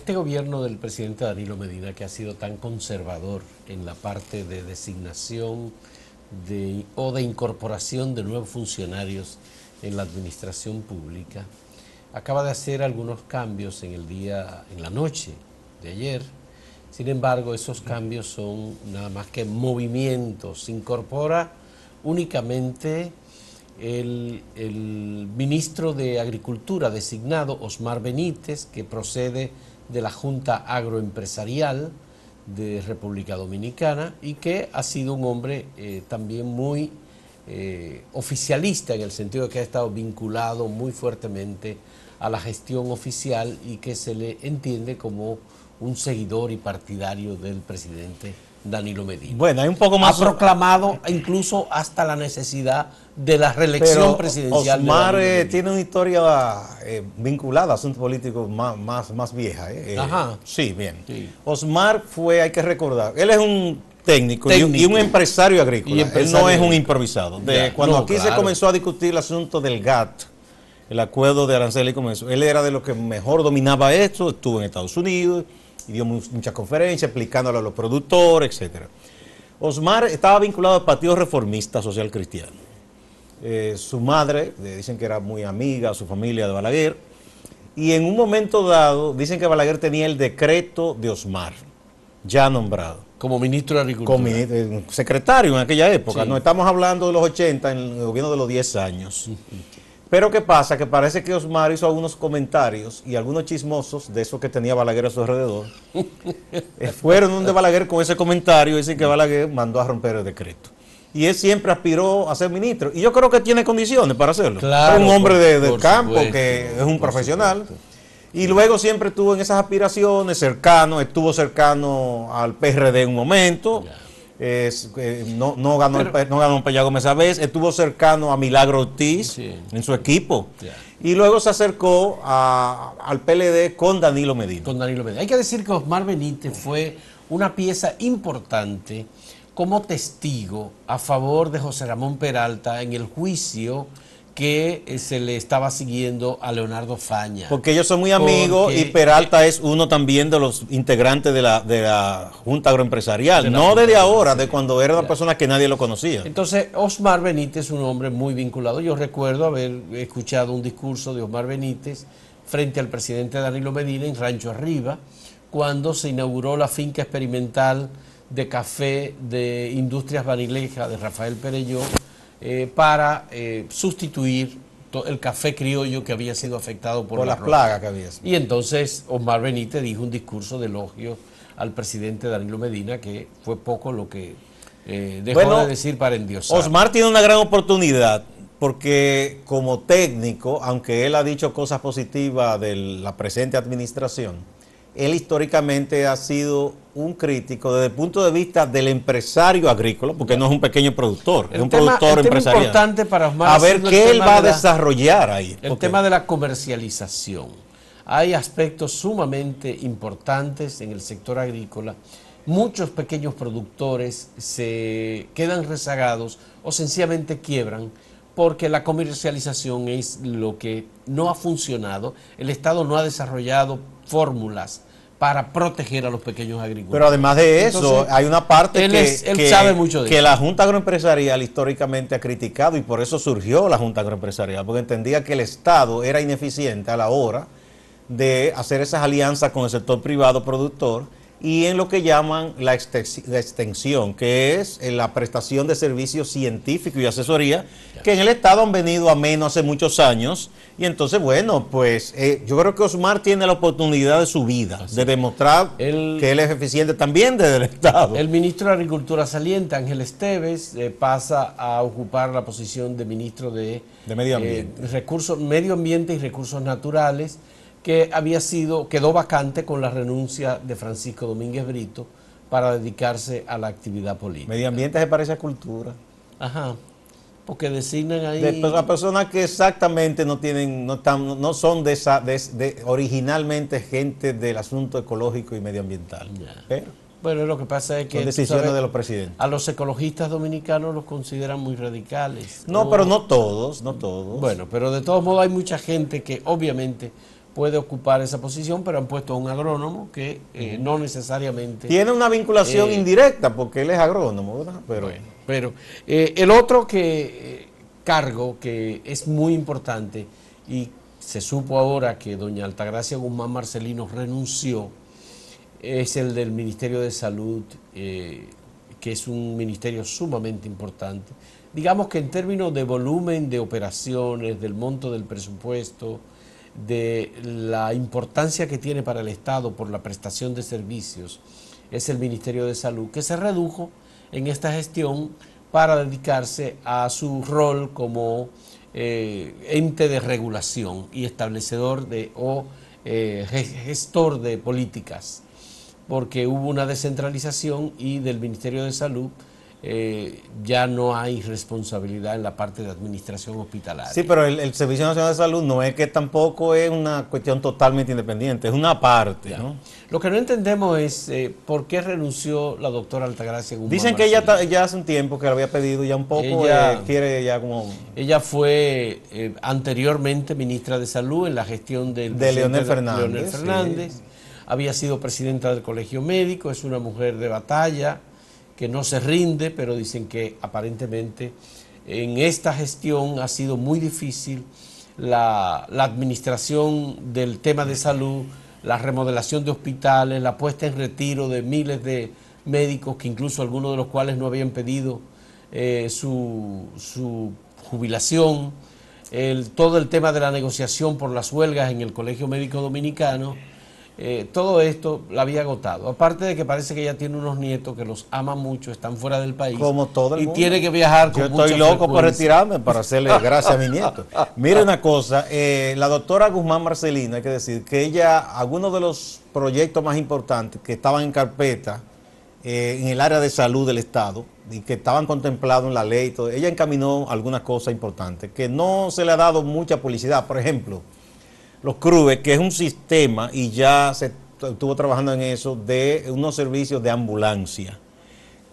este gobierno del presidente Danilo Medina, que ha sido tan conservador en la parte de designación o de incorporación de nuevos funcionarios en la administración pública, acaba de hacer algunos cambios en la noche de ayer. Sin embargo, esos cambios son nada más que movimientos. Se incorpora únicamente el ministro de Agricultura designado, Osmar Benítez, que procede de la Junta Agroempresarial de República Dominicana y que ha sido un hombre también muy oficialista, en el sentido de que ha estado vinculado muy fuertemente a la gestión oficial y que se le entiende como un seguidor y partidario del presidente Danilo Medina. Bueno, hay un poco más. Ha proclamado incluso hasta la necesidad de la reelección presidencial. Osmar tiene una historia vinculada a asuntos políticos más vieja. Ajá. Sí, bien. Sí. Osmar hay que recordar, él es un técnico. Y un empresario agrícola. Él no es un improvisado. Cuando aquí se comenzó a discutir el asunto del GATT, el acuerdo de arancel y comercio, él era de los que mejor dominaba esto, estuvo en Estados Unidos y dio muchas conferencias explicándolo a los productores, etc. Osmar estaba vinculado al Partido Reformista Social Cristiano. Su madre, dicen que era muy amiga, su familia de Balaguer, y en un momento dado, dicen que Balaguer tenía el decreto de Osmar, ya nombrado. Como ministro de Agricultura. Como secretario en aquella época, sí. No estamos hablando de los 80, en el gobierno de los 10 años. Pero ¿qué pasa? Que parece que Osmar hizo algunos comentarios y algunos chismosos de esos que tenía Balaguer a su alrededor. Fueron donde Balaguer con ese comentario, dicen que Balaguer mandó a romper el decreto. Y él siempre aspiró a ser ministro. Y yo creo que tiene condiciones para hacerlo. Claro, es un hombre del campo, supuesto, que es un profesional. Supuesto. Y luego siempre estuvo en esas aspiraciones, estuvo cercano al PRD en un momento. Ya. No ganó un Pellá Gómez esa vez, estuvo cercano a Milagro Ortiz en su equipo. Ya. Y luego se acercó al PLD con Danilo Medina. Hay que decir que Osmar Benítez fue una pieza importante como testigo a favor de José Ramón Peralta en el juicio que se le estaba siguiendo a Leonardo Faña. Porque ellos son muy amigos y Peralta es uno también de los integrantes de la Junta Agroempresarial. No desde ahora, de cuando era una persona que nadie lo conocía. Entonces, Osmar Benítez es un hombre muy vinculado. Yo recuerdo haber escuchado un discurso de Osmar Benítez frente al presidente Danilo Medina en Rancho Arriba, cuando se inauguró la finca experimental de café de Industrias Banileja de Rafael Perelló, para sustituir el café criollo que había sido afectado por las plagas que había. Y entonces Osmar Benítez dijo un discurso de elogio al presidente Danilo Medina, que fue poco lo que dejó de decir para endiosar. Osmar tiene una gran oportunidad porque como técnico, aunque él ha dicho cosas positivas de la presente administración, él históricamente ha sido un crítico desde el punto de vista del empresario agrícola, porque no es un pequeño productor, es un productor empresarial. Importante para Osmar, a ver qué él va a desarrollar ahí. El tema de la comercialización. Hay aspectos sumamente importantes en el sector agrícola. Muchos pequeños productores se quedan rezagados o sencillamente quiebran porque la comercialización es lo que no ha funcionado. El Estado no ha desarrollado fórmulas para proteger a los pequeños agricultores. Pero además de eso, entonces, hay una parte él sabe mucho de que eso. La Junta Agroempresarial históricamente ha criticado, y por eso surgió la Junta Agroempresarial, porque entendía que el Estado era ineficiente a la hora de hacer esas alianzas con el sector privado productor y en lo que llaman la extensión, que es la prestación de servicios científicos y asesoría, que en el Estado han venido a menos hace muchos años. Y entonces, bueno, pues yo creo que Osmar tiene la oportunidad de su vida, de demostrar que él es eficiente también desde el Estado. El ministro de Agricultura saliente, Ángel Esteves, pasa a ocupar la posición de ministro de Medio Ambiente. Medio Ambiente y Recursos Naturales, que quedó vacante con la renuncia de Francisco Domínguez Brito para dedicarse a la actividad política. Medio Ambiente se parece a cultura. Ajá. Porque designan ahí de las personas que exactamente no son originalmente gente del asunto ecológico y medioambiental. Bueno, lo que pasa es que son decisiones de los presidentes. A los ecologistas dominicanos los consideran muy radicales. No, pero no todos. Bueno, pero de todos modos hay mucha gente que obviamente puede ocupar esa posición, pero han puesto a un agrónomo que no necesariamente... Tiene una vinculación indirecta porque él es agrónomo, ¿verdad? Pero el otro cargo que es muy importante, y se supo ahora que doña Altagracia Guzmán Marcelino renunció, es el del Ministerio de Salud, que es un ministerio sumamente importante. Digamos que en términos de volumen de operaciones, del monto del presupuesto, de la importancia que tiene para el Estado por la prestación de servicios, es el Ministerio de Salud, que se redujo en esta gestión para dedicarse a su rol como ente de regulación y establecedor gestor de políticas, porque hubo una descentralización y del Ministerio de Salud ya no hay responsabilidad en la parte de administración hospitalaria. Sí, pero el Servicio Nacional de Salud no es que tampoco es una cuestión totalmente independiente, es una parte, ¿no? Lo que no entendemos es por qué renunció la doctora Altagracia Guzmán. Dicen que ella ya hace un tiempo que lo había pedido, ya un poco quiere ya como... Ella fue anteriormente ministra de Salud en la gestión de Leonel Fernández. Sí. Había sido presidenta del Colegio Médico, es una mujer de batalla, que no se rinde, pero dicen que aparentemente en esta gestión ha sido muy difícil la administración del tema de salud, la remodelación de hospitales, la puesta en retiro de miles de médicos, que incluso algunos de los cuales no habían pedido su jubilación, todo el tema de la negociación por las huelgas en el Colegio Médico Dominicano. Todo esto la había agotado. Aparte de que parece que ella tiene unos nietos que los aman mucho, están fuera del país. Como todo el mundo. Y tiene que viajar con mucha frecuencia. Yo estoy loco por retirarme para hacerle gracias a mi nieto. Mire una cosa, la doctora Guzmán Marcelino, hay que decir que ella, algunos de los proyectos más importantes que estaban en carpeta en el área de salud del Estado y que estaban contemplados en la ley, todo, ella encaminó algunas cosas importantes que no se le ha dado mucha publicidad. Por ejemplo, los CRUBE, que es un sistema, y ya se estuvo trabajando en eso, de unos servicios de ambulancia,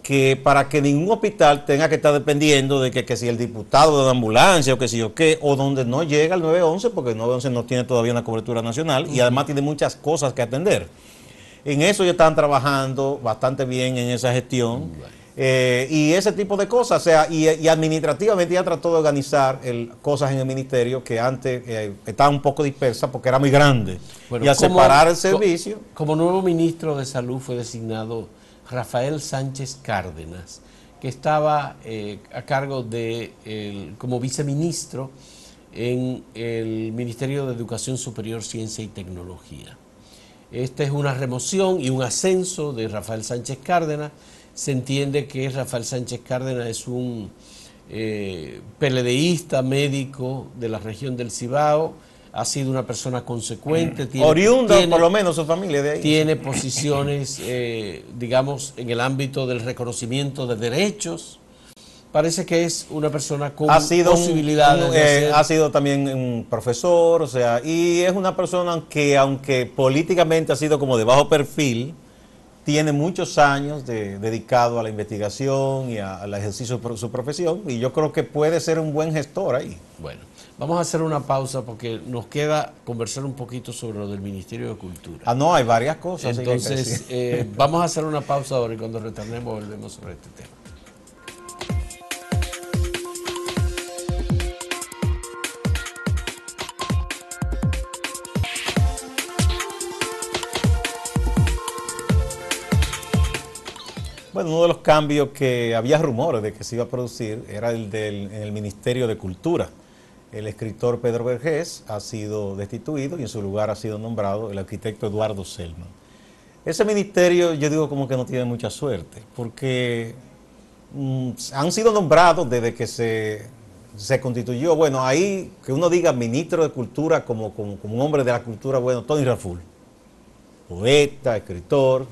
que para que ningún hospital tenga que estar dependiendo de que si el diputado de la ambulancia o que si yo qué, o donde no llega el 911, porque el 911 no tiene todavía una cobertura nacional y además tiene muchas cosas que atender. En eso ya están trabajando bastante bien en esa gestión. Y ese tipo de cosas, o sea, y administrativamente ya trató de organizar cosas en el ministerio que antes estaban un poco dispersas porque era muy grande. Bueno, y al separar el servicio... Como nuevo ministro de Salud fue designado Rafael Sánchez Cárdenas, que estaba a cargo como viceministro en el Ministerio de Educación Superior, Ciencia y Tecnología. Esta es una remoción y un ascenso de Rafael Sánchez Cárdenas. Se entiende que Rafael Sánchez Cárdenas es un PLDista médico de la región del Cibao, ha sido una persona consecuente. Oriunda, por lo menos su familia de ahí. Tiene posiciones, digamos, en el ámbito del reconocimiento de derechos. Parece que es una persona con posibilidades. Ha sido también un profesor, o sea, y es una persona que, aunque políticamente ha sido como de bajo perfil, tiene muchos años dedicado a la investigación y al ejercicio de su profesión, y yo creo que puede ser un buen gestor ahí. Bueno, vamos a hacer una pausa porque nos queda conversar un poquito sobre lo del Ministerio de Cultura. No, hay varias cosas. Entonces, vamos a hacer una pausa ahora y cuando retornemos volvemos sobre este tema. Bueno, uno de los cambios que había rumores de que se iba a producir era en el Ministerio de Cultura. El escritor Pedro Vergés ha sido destituido y en su lugar ha sido nombrado el arquitecto Eduardo Selman. Ese ministerio, yo digo como que no tiene mucha suerte, porque han sido nombrados desde que se constituyó. Bueno, ahí que uno diga ministro de Cultura como un hombre de la cultura, bueno, Tony Raful, poeta, escritor.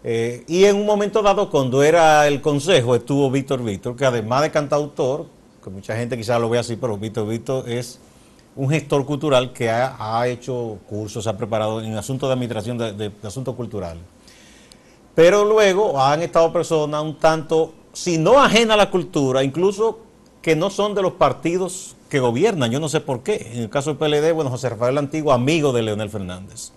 Y en un momento dado, cuando era el consejo, estuvo Víctor, que además de cantautor, que mucha gente quizás lo ve así, pero Víctor es un gestor cultural que ha hecho cursos, se ha preparado en asuntos de administración de asuntos culturales. Pero luego han estado personas un tanto, si no ajenas a la cultura, incluso que no son de los partidos que gobiernan, yo no sé por qué. En el caso del PLD, bueno, José Rafael Lantigua, amigo de Leonel Fernández.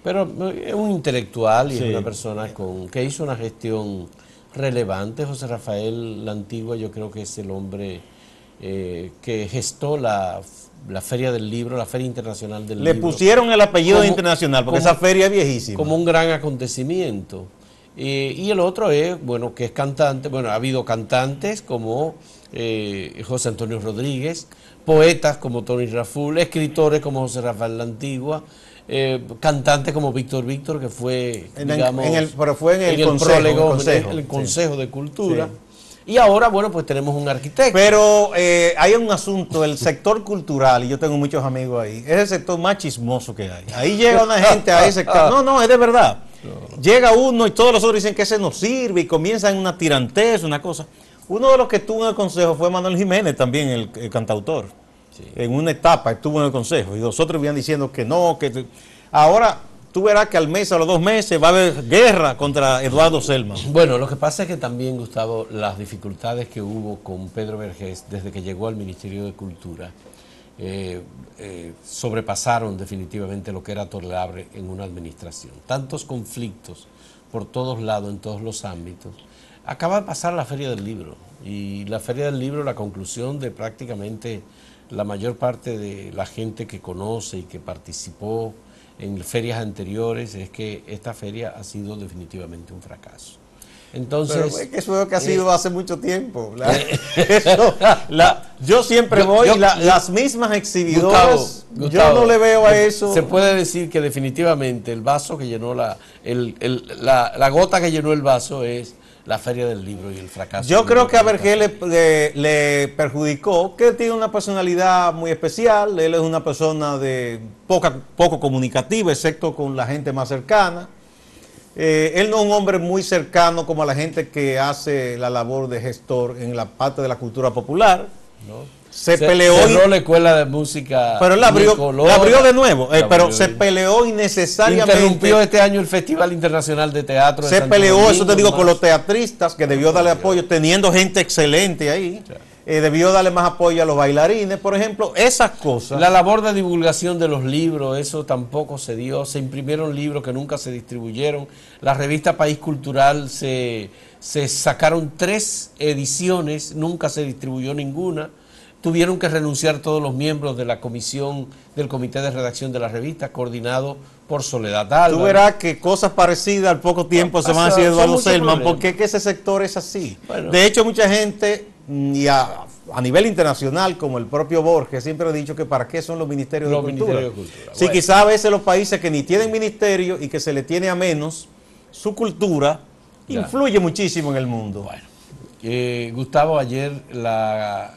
Pero es un intelectual y es una persona que hizo una gestión relevante. José Rafael Lantigua yo creo que es el hombre que gestó la Feria del Libro, la Feria Internacional del Libro. Le pusieron el apellido internacional, porque esa feria es viejísima. Como un gran acontecimiento. Y el otro es, bueno, que es cantante. Bueno, ha habido cantantes como José Antonio Rodríguez, poetas como Tony Raful, escritores como José Rafael Lantigua, cantantes como Víctor Víctor, que fue, digamos, pero fue en el Consejo de Cultura. Sí. Y ahora, bueno, pues tenemos un arquitecto. Pero hay un asunto, el sector cultural, y yo tengo muchos amigos ahí, es el sector más chismoso que hay. Ahí llega una gente a ese sector. No, es de verdad. No. Llega uno y todos los otros dicen que ese no sirve y comienzan una tirantez, una cosa. Uno de los que estuvo en el consejo fue Manuel Jiménez, también el cantautor. Sí. En una etapa estuvo en el consejo y los otros iban diciendo que no, que... Ahora... Tú verás que al mes, a los 2 meses, va a haber guerra contra Eduardo Selman. Bueno, lo que pasa es que también, Gustavo, las dificultades que hubo con Pedro Vergés desde que llegó al Ministerio de Cultura sobrepasaron definitivamente lo que era tolerable en una administración. Tantos conflictos por todos lados, en todos los ámbitos. Acaba de pasar la Feria del Libro. Y la Feria del Libro, la conclusión de prácticamente la mayor parte de la gente que conoce y que participó en ferias anteriores, es que esta feria ha sido definitivamente un fracaso. Entonces, pero es que eso es lo que ha sido hace mucho tiempo. Yo siempre voy y las mismas exhibidoras, Gustavo, yo no le veo a eso. Se puede decir que definitivamente el vaso que llenó la gota que llenó el vaso es la Feria del Libro y el fracaso. Yo creo que a Vergés le perjudicó, que él tiene una personalidad muy especial, él es una persona de poco comunicativa, excepto con la gente más cercana. Él no es un hombre muy cercano como a la gente que hace la labor de gestor en la parte de la cultura popular. ¿No? Cerró la escuela de música. Pero la abrió de nuevo, pero se peleó innecesariamente. Interrumpió este año el Festival Internacional de Teatro de Santo Domingo, eso te digo, con los teatristas, que debió darle apoyo, teniendo gente excelente ahí. Debió darle más apoyo a los bailarines, por ejemplo, esas cosas. La labor de divulgación de los libros, eso tampoco se dio. Se imprimieron libros que nunca se distribuyeron. La revista País Cultural se sacaron 3 ediciones, nunca se distribuyó ninguna. Tuvieron que renunciar todos los miembros de la comisión, del comité de redacción de la revista, coordinado por Soledad Álvarez. Tú verás que cosas parecidas al poco tiempo se van a decir Eduardo Selman, porque es que ese sector es así. Bueno. De hecho, mucha gente, y a nivel internacional, como el propio Borges, siempre ha dicho que para qué son los ministerios de cultura. Sí, bueno. Quizás a veces los países que ni tienen ministerio y que se le tiene a menos, su cultura influye muchísimo en el mundo. Bueno. Gustavo, ayer,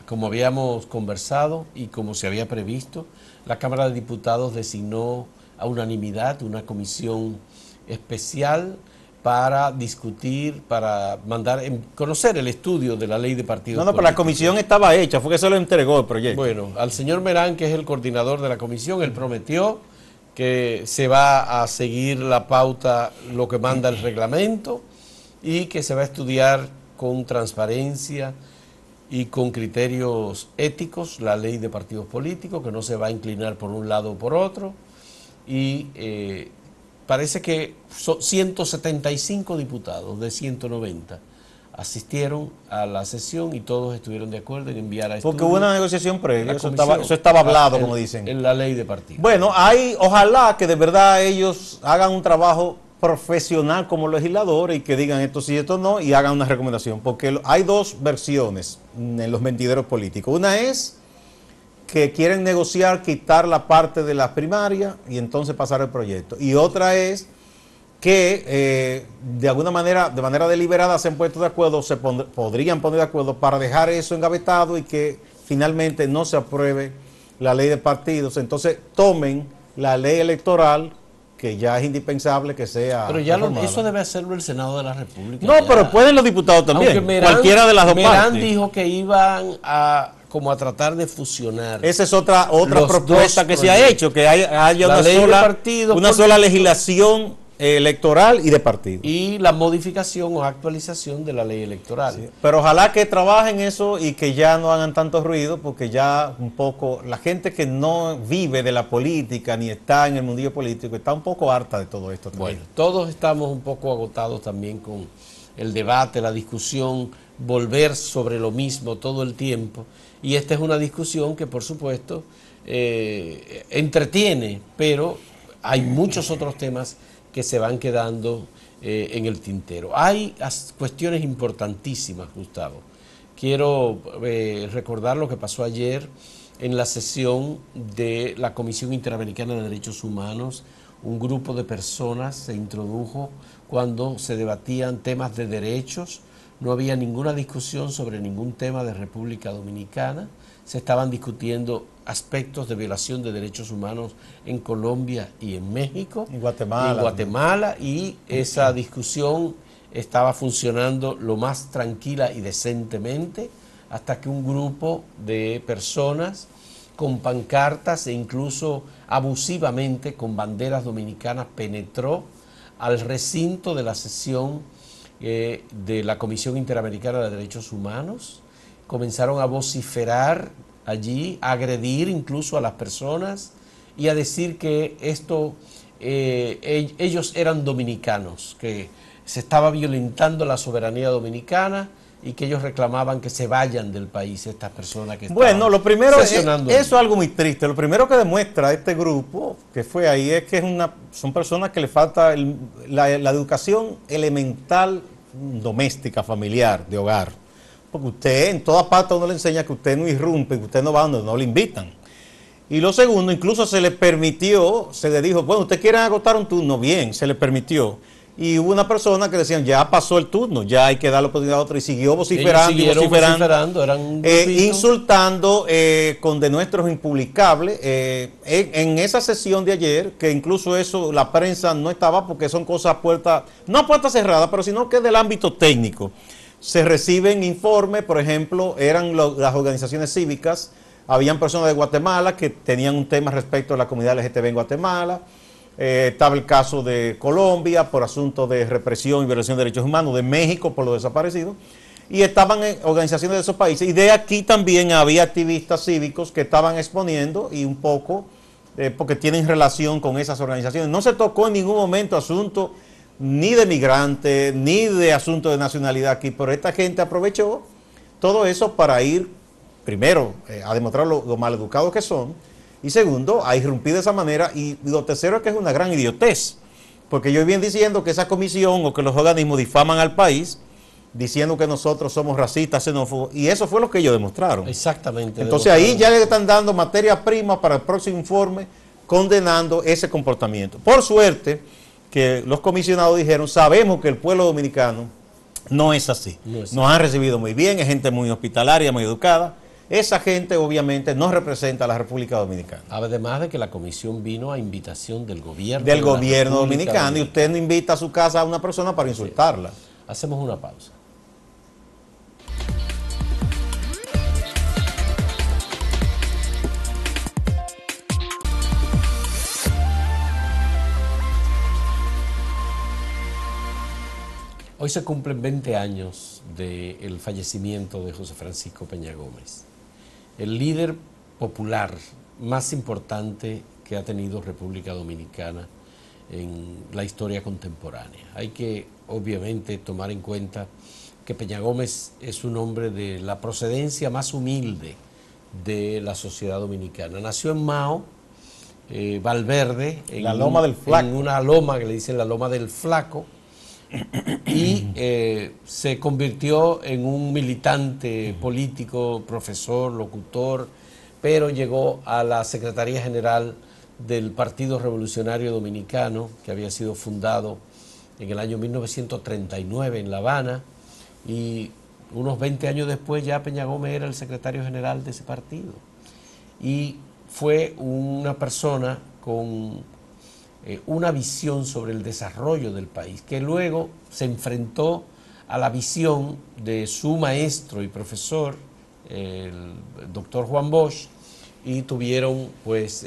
como habíamos conversado y como se había previsto, la Cámara de Diputados designó a unanimidad una comisión especial para discutir, para conocer el estudio de la ley de partidos políticos. Pero la comisión estaba hecha, fue que se lo entregó el proyecto. Bueno, al señor Merán, que es el coordinador de la comisión, él prometió que se va a seguir la pauta, lo que manda el reglamento, y que se va a estudiar con transparencia y con criterios éticos la ley de partidos políticos, que no se va a inclinar por un lado o por otro, y parece que 175 diputados de 190 asistieron a la sesión y todos estuvieron de acuerdo en enviar a estudio. Porque hubo una negociación previa, eso estaba hablado, como dicen. En la ley de partidos. Bueno, ojalá que de verdad ellos hagan un trabajo profesional como legisladores y que digan esto sí, esto no, y hagan una recomendación, porque hay 2 versiones en los mentideros políticos. Una es que quieren negociar, quitar la parte de la primaria y entonces pasar el proyecto. Y otra es que de alguna manera, de manera deliberada, se han puesto de acuerdo, podrían poner de acuerdo para dejar eso engavetado y que finalmente no se apruebe la ley de partidos. Entonces tomen la ley electoral, que ya es indispensable que sea. Pero ya eso debe hacerlo el Senado de la República. No, ya. Pero pueden los diputados también. Cualquiera de las dos partes. Merán dijo que iban a tratar de fusionar. Esa es otra propuesta que se ha hecho, que haya una sola legislación electoral y de partido. Y la modificación o actualización de la ley electoral. Sí, pero ojalá que trabajen eso y que ya no hagan tanto ruido, porque ya un poco, la gente que no vive de la política ni está en el mundillo político, está un poco harta de todo esto también. Bueno, todos estamos un poco agotados también con el debate, la discusión, volver sobre lo mismo todo el tiempo. Y esta es una discusión que, por supuesto, entretiene, pero hay muchos otros temas que se van quedando en el tintero. Hay cuestiones importantísimas, Gustavo. Quiero recordar lo que pasó ayer en la sesión de la Comisión Interamericana de Derechos Humanos. Un grupo de personas se introdujo cuando se debatían temas de derechos. No había ninguna discusión sobre ningún tema de República Dominicana. Se estaban discutiendo aspectos de violación de derechos humanos en Colombia y en México. En Guatemala. En Guatemala, y esa discusión estaba funcionando lo más tranquila y decentemente hasta que un grupo de personas con pancartas e incluso abusivamente con banderas dominicanas penetró al recinto de la sesión de la Comisión Interamericana de Derechos Humanos. Comenzaron a vociferar allí, a agredir incluso a las personas y a decir que ellos eran dominicanos, que se estaba violentando la soberanía dominicana y que ellos reclamaban que se vayan del país estas personas que estaban. Bueno, lo primero eso es algo muy triste. Lo primero que demuestra este grupo que fue ahí es que son personas que le falta la educación elemental doméstica, familiar, de hogar. Porque usted en toda parte uno le enseña que usted no irrumpe, que usted no va donde no le invitan. Y lo segundo, incluso se le permitió, se le dijo, bueno, ¿usted quiere agotar un turno? Bien, se le permitió. Y hubo una persona que decían, ya pasó el turno, ya hay que dar la oportunidad a otro. Y siguió vociferando, eran insultando con denuestros impublicables. En esa sesión de ayer, que incluso eso la prensa no estaba, porque son cosas no a puerta cerrada, pero sino que del ámbito técnico. Se reciben informes, por ejemplo, eran las organizaciones cívicas, habían personas de Guatemala que tenían un tema respecto a la comunidad LGTB en Guatemala, estaba el caso de Colombia por asuntos de represión y violación de derechos humanos, de México por los desaparecidos, y estaban organizaciones de esos países, y de aquí también había activistas cívicos que estaban exponiendo y un poco, porque tienen relación con esas organizaciones. No se tocó en ningún momento asunto ni de migrantes, ni de asuntos de nacionalidad aquí, pero esta gente aprovechó todo eso para ir, primero, a demostrar lo maleducados que son, y segundo, a irrumpir de esa manera, y lo tercero es que es una gran idiotez, porque ellos vienen diciendo que esa comisión o que los organismos difaman al país, diciendo que nosotros somos racistas, xenófobos, y eso fue lo que ellos demostraron. Exactamente. Entonces ahí ya le están dando materia prima para el próximo informe, condenando ese comportamiento. Por suerte, que los comisionados dijeron, sabemos que el pueblo dominicano no es así. Nos han recibido muy bien, es gente muy hospitalaria, muy educada. Esa gente obviamente no representa a la República Dominicana. Además de que la comisión vino a invitación del gobierno. Del gobierno dominicano, y usted no invita a su casa a una persona para insultarla. Sí. Hacemos una pausa. Hoy se cumplen 20 años del fallecimiento de José Francisco Peña Gómez, el líder popular más importante que ha tenido República Dominicana en la historia contemporánea. Hay que, obviamente, tomar en cuenta que Peña Gómez es un hombre de la procedencia más humilde de la sociedad dominicana. Nació en Mao, Valverde, en la Loma del Flaco. En una loma que le dicen la Loma del Flaco, y se convirtió en un militante político, profesor, locutor, pero llegó a la Secretaría General del Partido Revolucionario Dominicano, que había sido fundado en el año 1939 en La Habana, y unos 20 años después ya Peña Gómez era el secretario general de ese partido. Y fue una persona con una visión sobre el desarrollo del país, que luego se enfrentó a la visión de su maestro y profesor, el doctor Juan Bosch, y tuvieron pues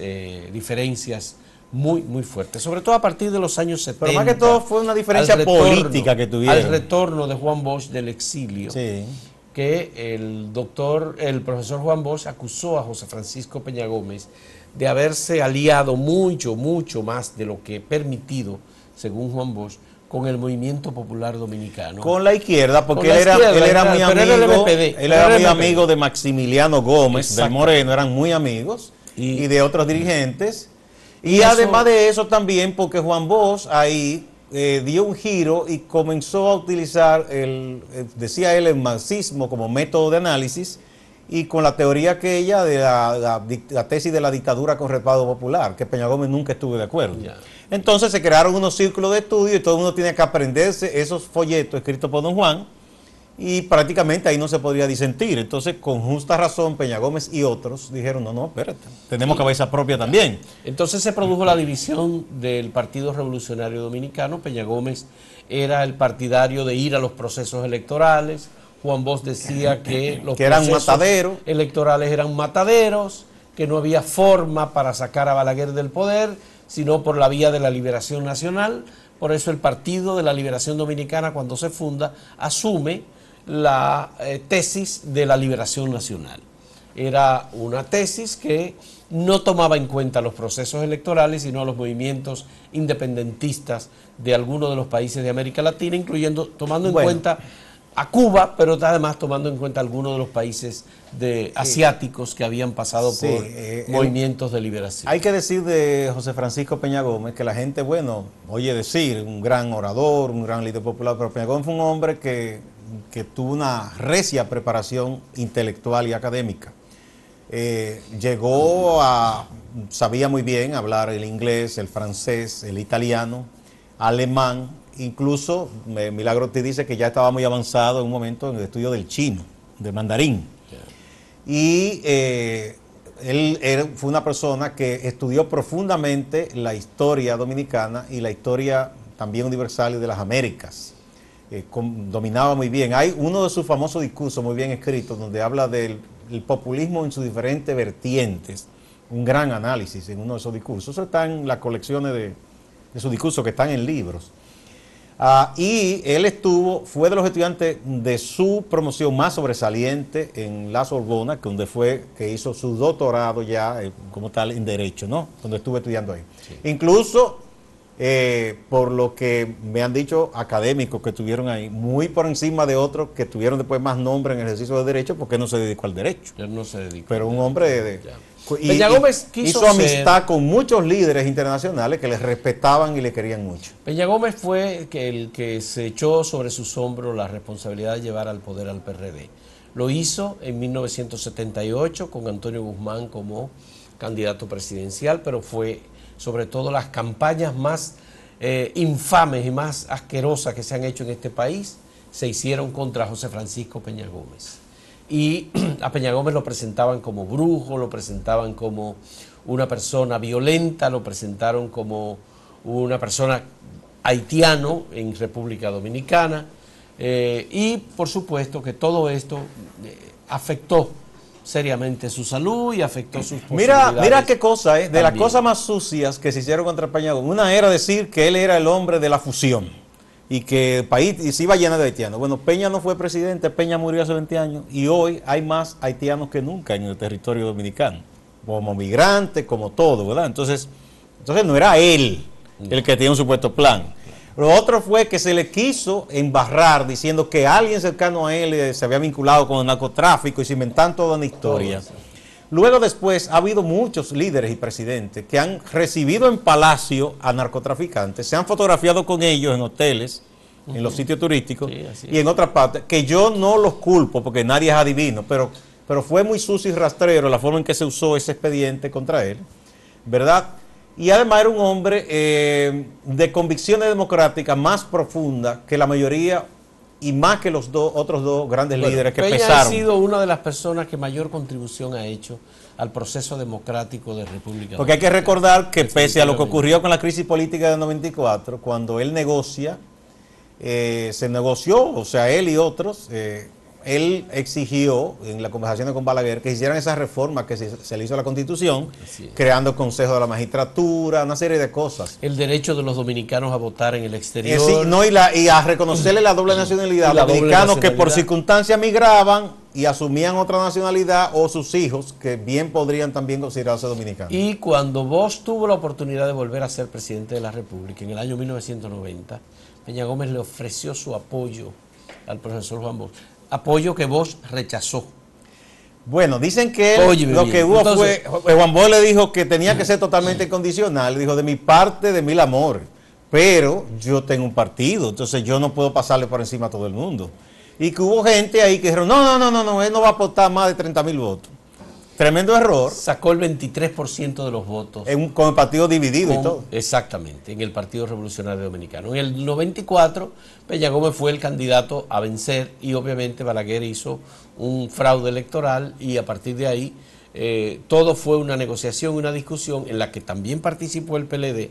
diferencias muy, muy fuerte, sobre todo a partir de los años 70. Pero más que todo fue una diferencia política que tuvieron. Al retorno de Juan Bosch del exilio, sí, que el profesor Juan Bosch acusó a José Francisco Peña Gómez de haberse aliado mucho más de lo que permitido, según Juan Bosch, con el movimiento popular dominicano. Con la izquierda, porque él era muy amigo de Maximiliano Gómez, del Moreno, eran muy amigos, y de otros dirigentes. Y además de eso también porque Juan Bosch ahí dio un giro y comenzó a utilizar, decía él, el marxismo como método de análisis, y con la teoría aquella de la tesis de la dictadura con respaldo popular, que Peña Gómez nunca estuvo de acuerdo. Yeah. Entonces se crearon unos círculos de estudio y todo el mundo tiene que aprenderse esos folletos escritos por don Juan, y prácticamente ahí no se podría disentir. Entonces, con justa razón, Peña Gómez y otros dijeron, no, espérate, tenemos cabeza propia también. Entonces se produjo la división del Partido Revolucionario Dominicano. Peña Gómez era el partidario de ir a los procesos electorales. Juan Bosch decía que los procesos electorales eran mataderos, que no había forma para sacar a Balaguer del poder, sino por la vía de la liberación nacional. Por eso el Partido de la Liberación Dominicana, cuando se funda, asume la tesis de la liberación nacional. Era una tesis que no tomaba en cuenta los procesos electorales, sino los movimientos independentistas de algunos de los países de América Latina, tomando en cuenta a Cuba, pero además tomando en cuenta algunos de los países asiáticos que habían pasado por movimientos de liberación. Hay que decir de José Francisco Peña Gómez que la gente, oye decir, un gran orador, un gran líder popular, pero Peña Gómez fue un hombre que tuvo una recia preparación intelectual y académica. Sabía muy bien hablar el inglés, el francés, el italiano, alemán. Incluso Milagro te dice que ya estaba muy avanzado en un momento en el estudio del chino, del mandarín. Y él fue una persona que estudió profundamente la historia dominicana y la historia también universal de las Américas. Dominaba muy bien. Hay uno de sus famosos discursos muy bien escritos donde habla del populismo en sus diferentes vertientes. Un gran análisis en uno de esos discursos. Eso está en las colecciones de sus discursos que están en libros. Y él fue de los estudiantes de su promoción más sobresaliente en la Sorbona, que hizo su doctorado ya como tal en Derecho, ¿no? Donde estuve estudiando ahí. Sí. Incluso, por lo que me han dicho académicos que estuvieron ahí, muy por encima de otros que tuvieron después más nombre en el ejercicio de Derecho, porque no se dedicó al Derecho. Él no se dedicó. Pero un hombre Peña Gómez hizo amistad con muchos líderes internacionales que les respetaban y le querían mucho. Peña Gómez fue el que se echó sobre sus hombros la responsabilidad de llevar al poder al PRD. Lo hizo en 1978 con Antonio Guzmán como candidato presidencial, pero fue sobre todo las campañas más infames y más asquerosas que se han hecho en este país se hicieron contra José Francisco Peña Gómez. Y a Peña Gómez lo presentaban como brujo, lo presentaban como una persona violenta, lo presentaron como una persona haitiano en República Dominicana, y por supuesto que todo esto afectó seriamente su salud y afectó sus posibilidades. Mira qué cosa, de las cosas más sucias que se hicieron contra Peña Gómez, una era decir que él era el hombre de la fusión y que el país se iba lleno de haitianos. Bueno, Peña no fue presidente, Peña murió hace 20 años y hoy hay más haitianos que nunca en el territorio dominicano, como migrantes, como todo, ¿verdad? Entonces no era él el que tenía un supuesto plan. Lo otro fue que se le quiso embarrar diciendo que alguien cercano a él se había vinculado con el narcotráfico y se inventan toda una historia. Luego después ha habido muchos líderes y presidentes que han recibido en palacio a narcotraficantes, se han fotografiado con ellos en hoteles, en los sitios turísticos y en otras partes, que yo no los culpo porque nadie es adivino, pero fue muy sucio y rastrero la forma en que se usó ese expediente contra él, ¿verdad? Y además era un hombre de convicciones democráticas más profundas que la mayoría y más que los otros dos grandes líderes que Peña pesaron. Ha sido una de las personas que mayor contribución ha hecho al proceso democrático de República Dominicana. Porque hay que recordar que pese a lo que ocurrió con la crisis política de 94, cuando él se negoció, o sea, él y otros, él exigió en la conversación con Balaguer que hicieran esas reformas que se le hizo a la Constitución, creando Consejo de la Magistratura, una serie de cosas. El derecho de los dominicanos a votar en el exterior. Sí, no, y a reconocerle la doble nacionalidad a los dominicanos que por circunstancias migraban y asumían otra nacionalidad, o sus hijos, que bien podrían también considerarse dominicanos. Y cuando Bosch tuvo la oportunidad de volver a ser presidente de la República en el año 1990, Peña Gómez le ofreció su apoyo al profesor Juan Bosch, apoyo que Bosch rechazó. Bueno, dicen que lo que hubo fue, Juan Bosch le dijo que tenía que ser totalmente incondicional, dijo, de mi parte, de mil amores, pero yo tengo un partido, entonces yo no puedo pasarle por encima a todo el mundo. Y que hubo gente ahí que dijeron, no, él no va a aportar más de 30,000 votos. Tremendo error. Sacó el 23% de los votos. Con el partido dividido y todo. Exactamente, en el Partido Revolucionario Dominicano. En el 94, Peña Gómez fue el candidato a vencer y obviamente Balaguer hizo un fraude electoral y a partir de ahí todo fue una negociación, una discusión en la que también participó el PLD,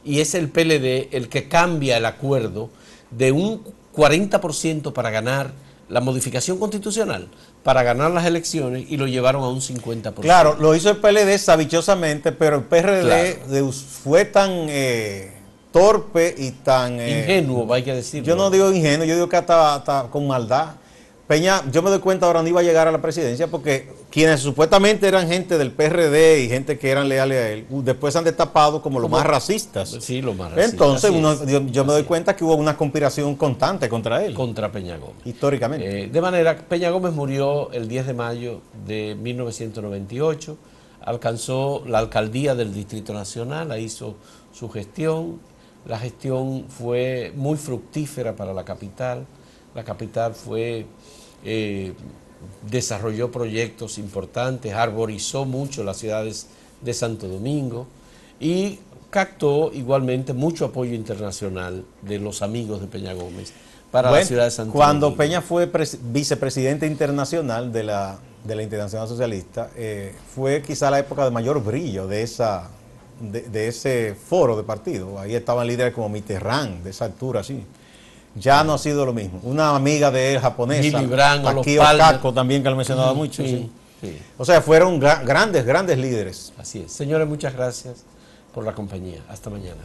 y es el PLD el que cambia el acuerdo de un 40% para ganar la modificación constitucional, para ganar las elecciones, y lo llevaron a un 50%. Claro, lo hizo el PLD sabichosamente, pero el PRD fue tan torpe y tan... ingenuo, hay que decirlo. Yo no digo ingenuo, yo digo que hasta con maldad. Peña, yo me doy cuenta ahora no iba a llegar a la presidencia porque quienes supuestamente eran gente del PRD y gente que eran leales a él, después se han destapado como los más racistas. Sí, los más racistas. Entonces yo me doy cuenta que hubo una conspiración constante contra él. Contra Peña Gómez. Históricamente. De manera, Peña Gómez murió el 10 de mayo de 1998, alcanzó la alcaldía del Distrito Nacional, hizo su gestión. La gestión fue muy fructífera para la capital fue... desarrolló proyectos importantes, arborizó mucho las ciudades de Santo Domingo y captó igualmente mucho apoyo internacional de los amigos de Peña Gómez para la ciudad de Santo Domingo. Cuando Peña fue vicepresidente internacional de la Internacional Socialista, fue quizá la época de mayor brillo de ese foro de partido. Ahí estaban líderes como Mitterrand, de esa altura así. Ya no ha sido lo mismo. Una amiga de él, japonesa, Akio Kako, también que lo mencionaba mucho. Sí. O sea, fueron grandes líderes. Así es. Señores, muchas gracias por la compañía. Hasta mañana.